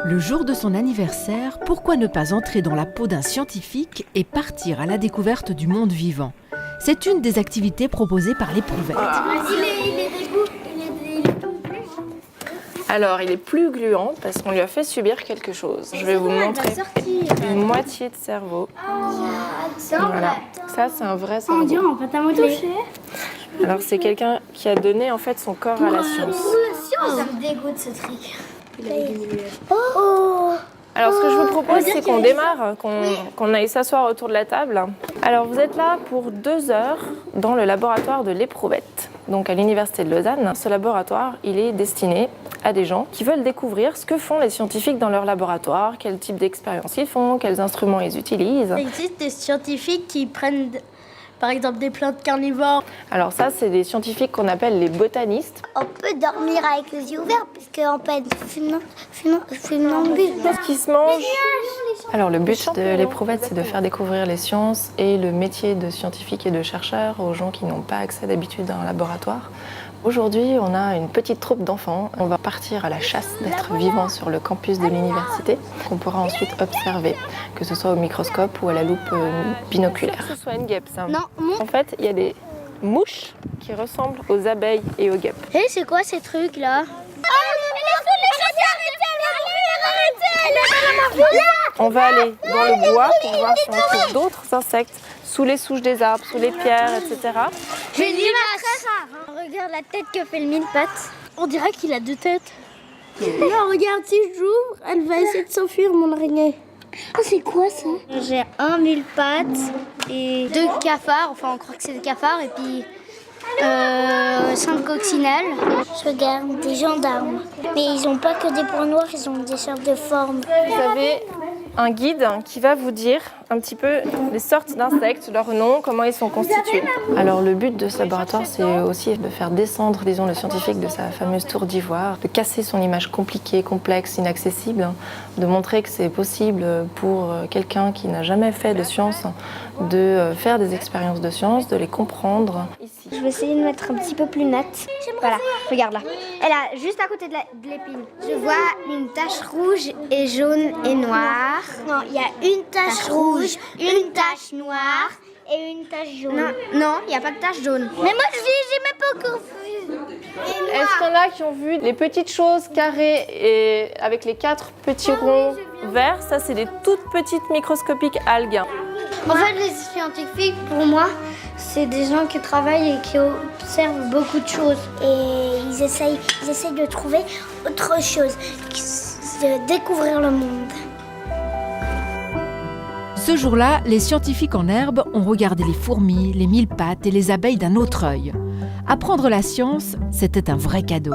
Le jour de son anniversaire, pourquoi ne pas entrer dans la peau d'un scientifique et partir à la découverte du monde vivant? C'est une des activités proposées par l'Éprouvette. Alors, il est plus gluant parce qu'on lui a fait subir quelque chose. Je vais vous montrer une moitié de cerveau. Voilà. Ça, c'est un vrai cerveau. On dirait en pâte à modeler. Alors, c'est quelqu'un qui a donné en fait son corps à la science. Ça me dégoûte ce truc. Alors, ce que je vous propose, c'est qu'on démarre, qu'on aille s'asseoir autour de la table. Alors, vous êtes là pour 2 heures dans le laboratoire de l'Éprouvette, donc à l'Université de Lausanne. Ce laboratoire, il est destiné à des gens qui veulent découvrir ce que font les scientifiques dans leur laboratoire, quel type d'expérience ils font, quels instruments ils utilisent. Il existe des scientifiques qui prennent, par exemple, des plantes carnivores. Alors ça, c'est des scientifiques qu'on appelle les botanistes. On peut dormir avec les yeux ouverts parce qu'on peut être funambule. Qu'est-ce qui se mange? Alors le but de l'Éprouvette, c'est de faire découvrir les sciences et le métier de scientifique et de chercheur aux gens qui n'ont pas accès d'habitude à un laboratoire. Aujourd'hui, on a une petite troupe d'enfants. On va partir à la chasse d'êtres vivants sur le campus de l'université, qu'on pourra ensuite observer, que ce soit au microscope ou à la loupe binoculaire. Que ce soit une guêpe, ça. Non, En fait, il y a des mouches qui ressemblent aux abeilles et aux guêpes. Hé, c'est quoi ces trucs là? On va aller dans le bois pour voir si on trouve d'autres insectes sous les souches des arbres, sous les pierres, etc. J'ai une limace très rare. Regarde la tête que fait le mille-pattes. On dirait qu'il a 2 têtes. Non, regarde, si j'ouvre, elle va essayer de s'enfuir, mon araignée. Oh, c'est quoi ça? J'ai un mille-pattes et 2 cafards. Enfin, on croit que c'est des cafards. Et puis 5 coccinelles. Je regarde des gendarmes. Mais ils n'ont pas que des points noirs, ils ont des sortes de formes. Vous avez un guide qui va vous dire un petit peu les sortes d'insectes, leurs noms, comment ils sont constitués. Alors le but de ce laboratoire, c'est aussi de faire descendre, disons, le scientifique de sa fameuse tour d'ivoire, de casser son image compliquée, complexe, inaccessible, de montrer que c'est possible pour quelqu'un qui n'a jamais fait de science de faire des expériences de science, de les comprendre. Je vais essayer de mettre un petit peu plus nette. Voilà, regarde là. Elle a juste à côté de l'épine. Je vois une tache rouge et jaune et noire. Non, il y a une tache rouge, une tache noire et une tache jaune. Non, il n'y a pas de tache jaune. Mais moi, j'ai même pas encore vu. Est-ce qu'il y en a qui ont vu les petites choses carrées et avec les 4 petits ronds verts? Ça, c'est des toutes petites microscopiques algues. En fait, les scientifiques, pour moi, c'est des gens qui travaillent et qui observent beaucoup de choses. Et ils essayent de trouver autre chose, de découvrir le monde. Ce jour-là, les scientifiques en herbe ont regardé les fourmis, les mille-pattes et les abeilles d'un autre œil. Apprendre la science, c'était un vrai cadeau.